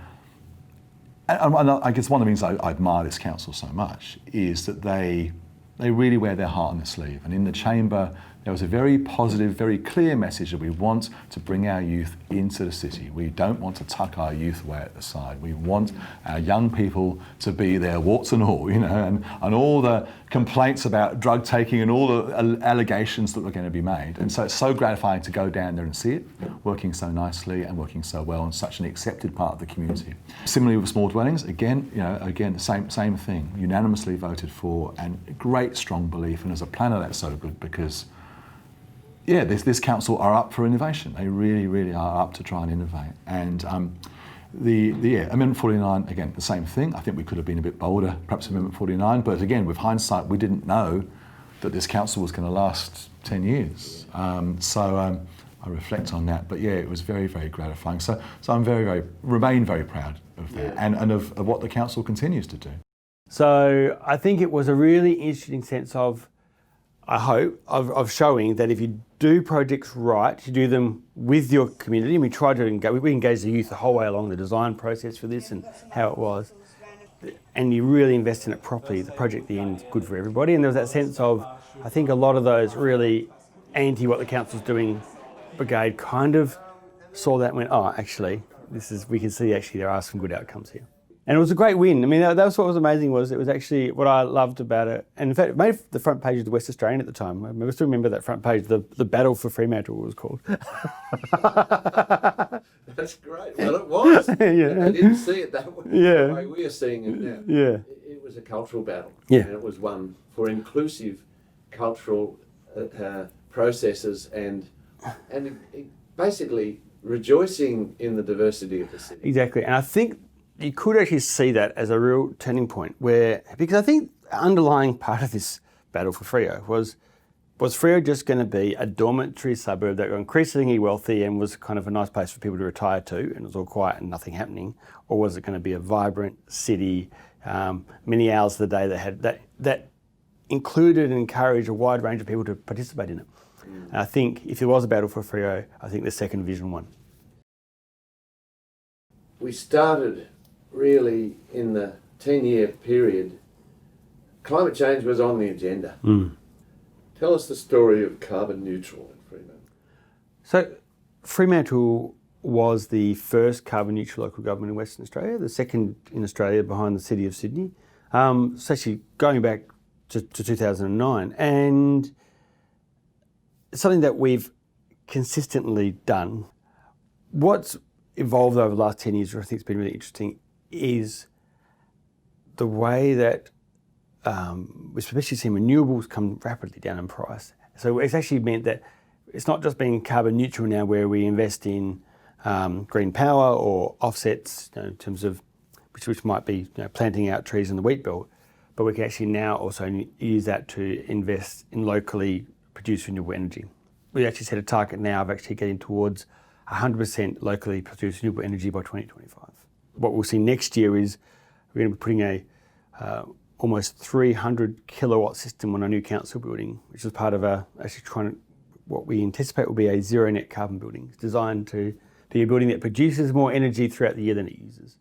I guess one of the things I admire this council so much is that they really wear their heart on their sleeve. And in the chamber, there was a very positive, very clear message that we want to bring our youth into the city. We don't want to tuck our youth away at the side. We want our young people to be there, warts and all, and all the complaints about drug taking and all the allegations that were going to be made. And so it's so gratifying to go down there and see it, working so nicely and working so well in such an accepted part of the community. Similarly with small dwellings, again, the same thing, unanimously voted for, and great strong belief. And as a planner, that's so good because this council are up for innovation. They really, really are up to try and innovate. And Amendment 49, again, the same thing. I think we could have been a bit bolder, perhaps Amendment 49, but again, with hindsight, we didn't know that this council was going to last 10 years. I reflect on that, but it was very, very gratifying. So I'm remain very proud of that and of what the council continues to do. So I think it was a really interesting sense of, I hope, of showing that if you do projects right, you do them with your community, and we try to engage the youth the whole way along the design process for this and how it was, and you really invest in it properly, the project at the end is good for everybody. And there was that sense of, I think a lot of those really anti what the council's doing brigade kind of saw that and went, oh, actually, we can see actually there are some good outcomes here. And it was a great win. I mean, that was what was amazing, was it was actually what I loved about it. And in fact, it made the front page of the West Australian at the time. I still remember that front page, the Battle for Fremantle was called. That's great. Well, it was. I didn't see it that way. The way we are seeing it now. It was a cultural battle. And it was one for inclusive cultural processes and basically rejoicing in the diversity of the city. Exactly. And I think you could actually see that as a real turning point because I think the underlying part of this battle for Freo was Was Freo just going to be a dormitory suburb that got increasingly wealthy and was kind of a nice place for people to retire to, and it was all quiet and nothing happening? Or was it going to be a vibrant city, many hours of the day that included and encouraged a wide range of people to participate in it? And I think if there was a battle for Freo, I think the second vision won. We started really in the 10-year period. Climate change was on the agenda. Tell us the story of carbon neutral in Fremantle. So Fremantle was the first carbon neutral local government in Western Australia, the second in Australia behind the City of Sydney. It's actually going back to 2009, and it's something that we've consistently done. What's evolved over the last 10 years, which I think has been really interesting, is the way that we've especially seen renewables come rapidly down in price. So it's actually meant that it's not just being carbon neutral now, where we invest in green power or offsets, in terms of which might be planting out trees in the wheat belt, but we can actually now also use that to invest in locally produced renewable energy. We actually set a target now of actually getting towards 100% locally produced renewable energy by 2025. What we'll see next year is we're going to be putting a almost 300 kilowatt system on a new council building, which is part of what we anticipate will be a zero net carbon building. It's designed to be a building that produces more energy throughout the year than it uses.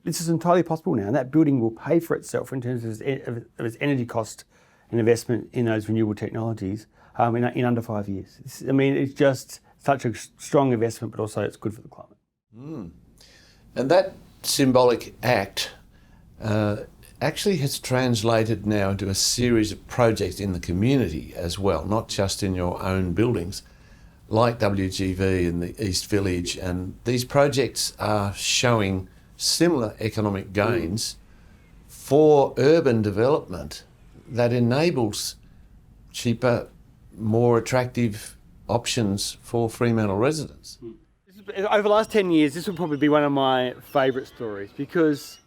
This is entirely possible now, and that building will pay for itself in terms of its energy cost and investment in those renewable technologies in under 5 years. It's just such a strong investment, but also it's good for the climate. And that symbolic act actually has translated now into a series of projects in the community as well, not just in your own buildings, like WGV in the East Village. And these projects are showing similar economic gains for urban development that enables cheaper, more attractive options for Fremantle residents. Over the last 10 years, this would probably be one of my favourite stories, because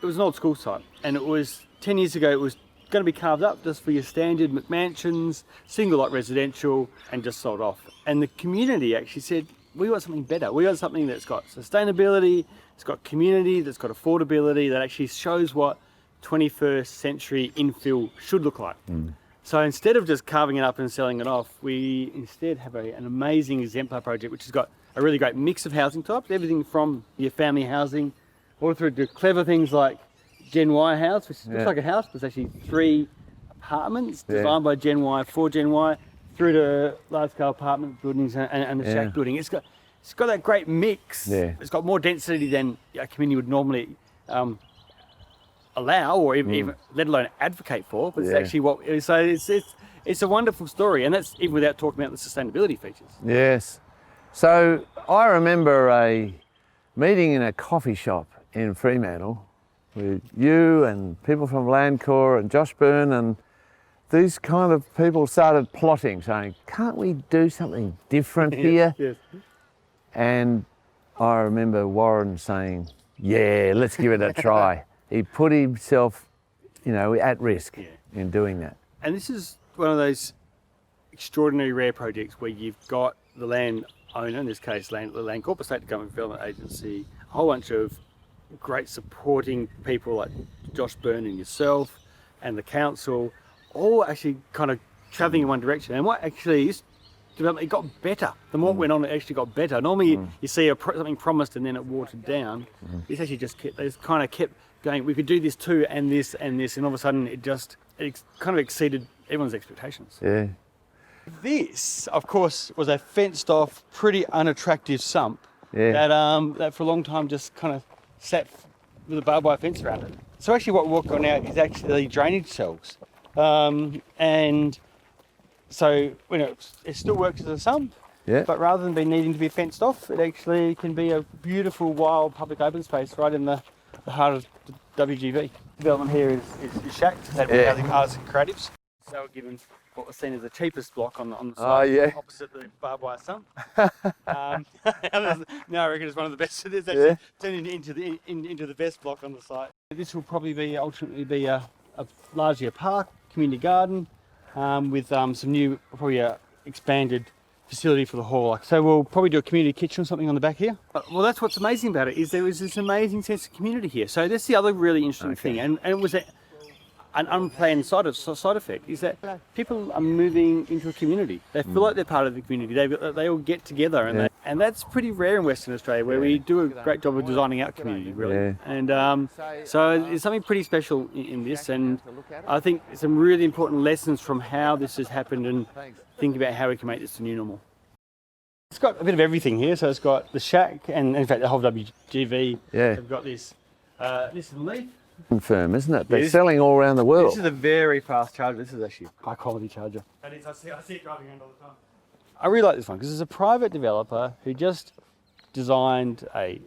it was an old school site, and it was 10 years ago, it was going to be carved up just for your standard McMansions, single lot residential, and just sold off. And the community actually said, we want something better. We want something that's got sustainability, it's got community, that's got affordability, that actually shows what 21st century infill should look like. So instead of just carving it up and selling it off, we instead have an amazing exemplar project, which has got a really great mix of housing types, everything from your family housing all through to clever things like Gen Y house, which looks like a house, but it's actually 3 apartments designed by Gen Y for Gen Y, through to large-scale apartment buildings and the shack building. It's got that great mix. It's got more density than a community would normally allow, or even let alone advocate for. But it's actually what. So it's a wonderful story, and that's even without talking about the sustainability features. Yes. So I remember a meeting in a coffee shop in Fremantle with you and people from Landcorp and Josh Byrne, and these kind of people started plotting, saying, can't we do something different here? And I remember Warren saying, yeah, let's give it a try. He put himself, at risk in doing that. And this is one of those extraordinary rare projects where you've got the land owner, in this case the Landcorp, a state government development agency, a whole bunch of great supporting people like Josh Byrne and yourself and the council, all actually kind of travelling in one direction. And what actually is development, it got better. The more it went on, it actually got better. Normally you see something promised and then it watered down. This actually just kind of kept going, we could do this too, and this, and all of a sudden it kind of exceeded everyone's expectations. This, of course, was a fenced off, pretty unattractive sump that for a long time just kind of sat with a barbed wire fence around it. So actually what we're walking on now is actually drainage cells. And so it still works as a sump, but rather than needing to be fenced off, it actually can be a beautiful wild public open space right in the heart of the WGV. Development here is shacked, that we're housing artists and creatives. So we're given what was seen as the cheapest block on the site, opposite the barbed wire sump. Now I reckon it's one of the best. It's actually turned into the best block on the site. This will probably ultimately be largely a park, community garden, with some new, probably expanded facility for the hall. So we'll probably do a community kitchen or something on the back here. Well, that's what's amazing about it, is there was this amazing sense of community here. So that's the other really interesting thing, and it was an unplanned side effect, is that people are moving into a community. They feel like they're part of the community. They all get together, and that's pretty rare in Western Australia, where we do a great job of designing our community, really. Yeah. And so there's something pretty special in this, and I think some really important lessons from how this has happened, and think about how we can make this the new normal. It's got a bit of everything here. So it's got the shack, and in fact the whole WGV. Yeah. They've got this. This is Leaf. Firm, isn't it? They're selling all around the world. This is a very fast charger. This is actually a high quality charger. I see it driving around all the time. I really like this one because it's a private developer who just designed a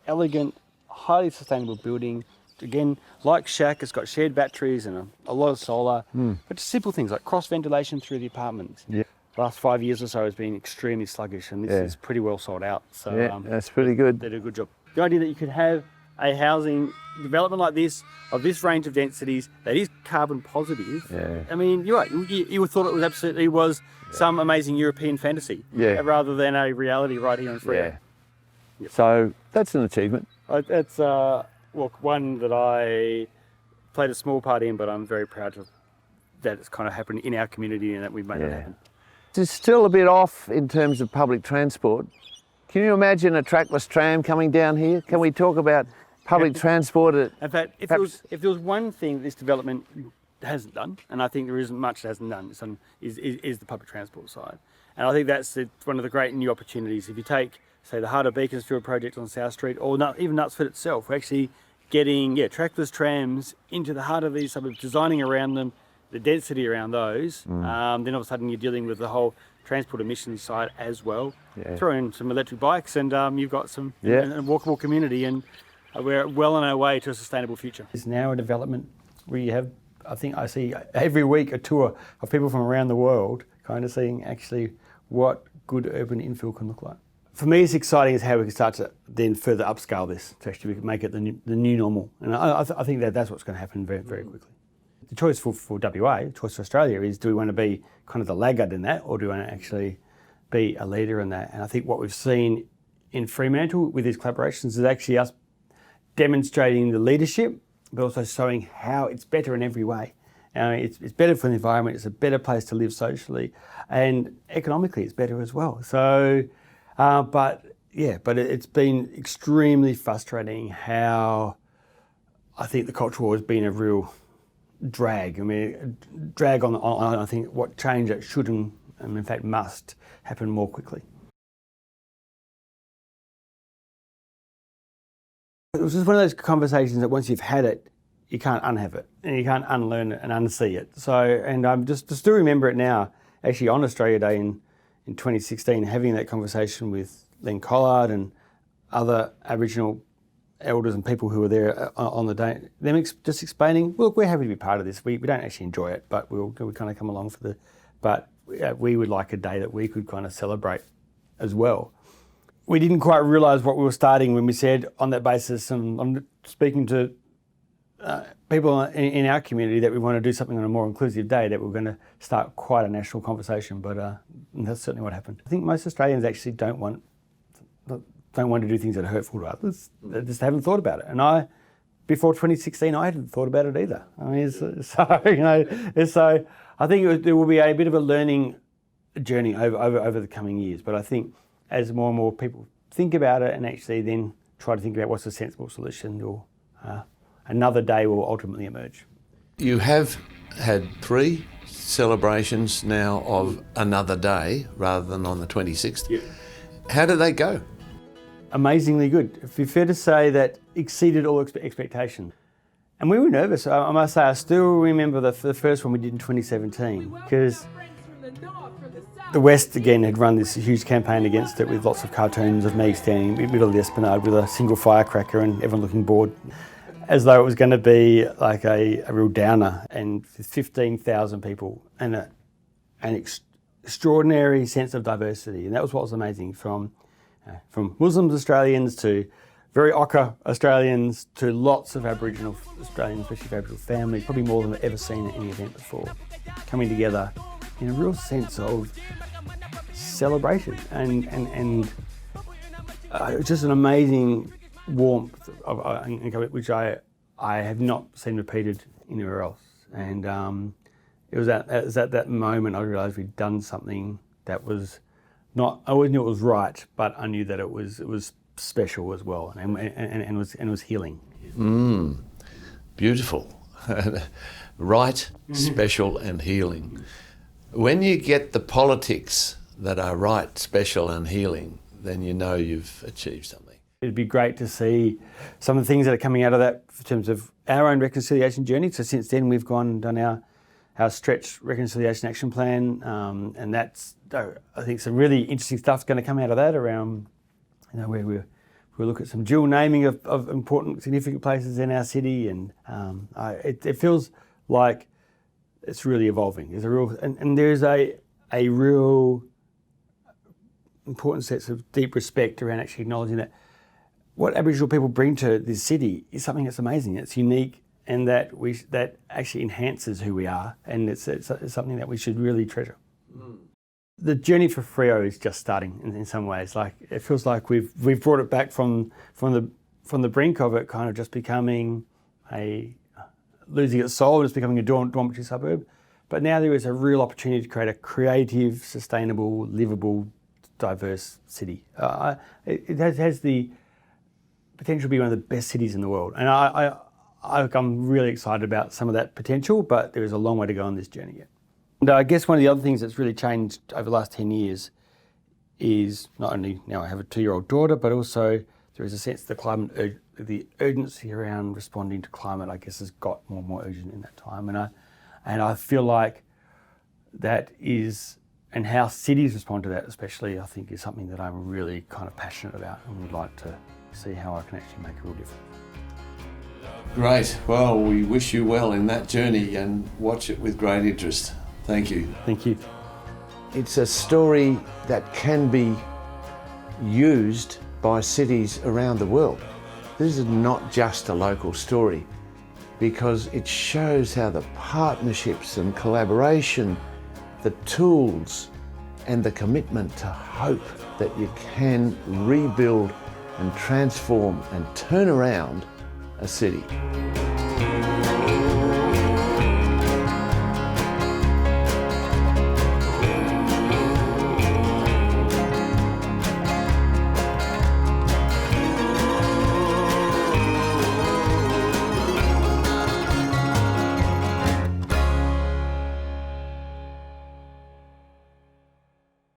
elegant, highly sustainable building. Again, like Shack, it's got shared batteries and a lot of solar, but just simple things like cross ventilation through the apartments. Yeah. The last 5 years or so has been extremely sluggish, and this is pretty well sold out. So yeah, that's pretty good. They do a good job. The idea that you could have a housing development like this, of this range of densities, that is carbon positive. Yeah. I mean, you're right. You would thought it was absolutely some amazing European fantasy, rather than a reality right here in Freo. Yeah. Yep. So that's an achievement. It's one that I played a small part in, but I'm very proud that it's kind of happened in our community and that we've made it happen. It's still a bit off in terms of public transport. Can you imagine a trackless tram coming down here? Can we talk about public transport? In fact, if there was one thing this development hasn't done, and I think there isn't much it hasn't done, is the public transport side. And I think that's one of the great new opportunities. If you take, say, the Heart of Beaconsfield project on South Street, or even Knutsford itself, we're actually getting trackless trams into the heart of these suburbs, designing around them, the density around those. Then all of a sudden you're dealing with the whole transport emissions side as well. Throw in some electric bikes, and you've got some a walkable community, and we're well on our way to a sustainable future. It's now a development where you have, I think I see every week a tour of people from around the world kind of seeing actually what good urban infill can look like. For me, it's exciting as how we can start to then further upscale this to actually make it the new normal. And I think that's what's going to happen very, very quickly. The choice for WA, the choice for Australia, is do we want to be kind of the laggard in that, or do we want to actually be a leader in that? And I think what we've seen in Fremantle with these collaborations is actually us demonstrating the leadership, but also showing how it's better in every way. It's better for the environment, it's a better place to live socially, and economically it's better as well. So, but it's been extremely frustrating how I think the culture war has been a real drag. I mean, drag on I think what change that should and in fact must happen more quickly. It was just one of those conversations that once you've had it, you can't unhave it, and you can't unlearn it and unsee it. So, and I'm just still remember it now, actually on Australia Day in 2016, having that conversation with Len Collard and other Aboriginal elders and people who were there on the day, them just explaining, look, we're happy to be part of this. We don't actually enjoy it, but we kind of come along but we would like a day that we could kind of celebrate as well. We didn't quite realise what we were starting when we said on that basis, and I'm speaking to people in our community, that we want to do something on a more inclusive day, that we're going to start quite a national conversation, but that's certainly what happened. I think most Australians actually don't want to do things that are hurtful to others. They just haven't thought about it. And before 2016, I hadn't thought about it either. I mean, so I think there will be a bit of a learning journey over the coming years. But I think as more and more people think about it and actually then try to think about what's a sensible solution, another day will ultimately emerge. You have had 3 celebrations now of another day rather than on the 26th. Yeah. How did they go? Amazingly good. It'd be fair to say that exceeded all expectations. And we were nervous. I must say, I still remember the first one we did in 2017, because the West again had run this huge campaign against it with lots of cartoons of me standing in the middle of the esplanade with a single firecracker and everyone looking bored, as though it was going to be like a real downer. And 15,000 people and an extraordinary sense of diversity. And that was what was amazing, from Muslims, Australians, to very ochre Australians to lots of Aboriginal Australians, especially Aboriginal families, probably more than I've ever seen at any event before, coming together in a real sense of celebration and just an amazing warmth which I have not seen repeated anywhere else. And it was at that moment I realised we'd done something that was not. I always knew it was right, but I knew that it was special as well, and was healing. Beautiful, right, special, and healing. When you get the politics that are right, special, and healing, then you know you've achieved something. It'd be great to see some of the things that are coming out of that in terms of our own reconciliation journey. So since then we've gone and done our stretch reconciliation action plan, and that's, I think, some really interesting stuff's going to come out of that around, where we'll look at some dual naming of important, significant places in our city, and it feels like it's really evolving. There's a real, and there's a real important sense of deep respect around actually acknowledging that what Aboriginal people bring to this city is something that's amazing, it's unique, and that actually enhances who we are, and it's something that we should really treasure. The journey for Freo is just starting in some ways. Like, it feels like we've brought it back from the brink of it kind of just becoming losing its soul, just becoming a dormitory suburb. But now there is a real opportunity to create a creative, sustainable, livable, diverse city. It has the potential to be one of the best cities in the world, and I'm really excited about some of that potential, but there is a long way to go on this journey yet. And I guess one of the other things that's really changed over the last 10 years is not only now I have a 2-year-old daughter, but also there is a sense that the urgency around responding to climate, I guess, has got more and more urgent in that time. And I feel like that is, and how cities respond to that especially, I think, is something that I'm really kind of passionate about and would like to see how I can actually make a real difference. Great. Well, we wish you well in that journey and watch it with great interest. Thank you. Thank you. It's a story that can be used by cities around the world. This is not just a local story, because it shows how the partnerships and collaboration, the tools and the commitment to hope that you can rebuild and transform and turn around a city.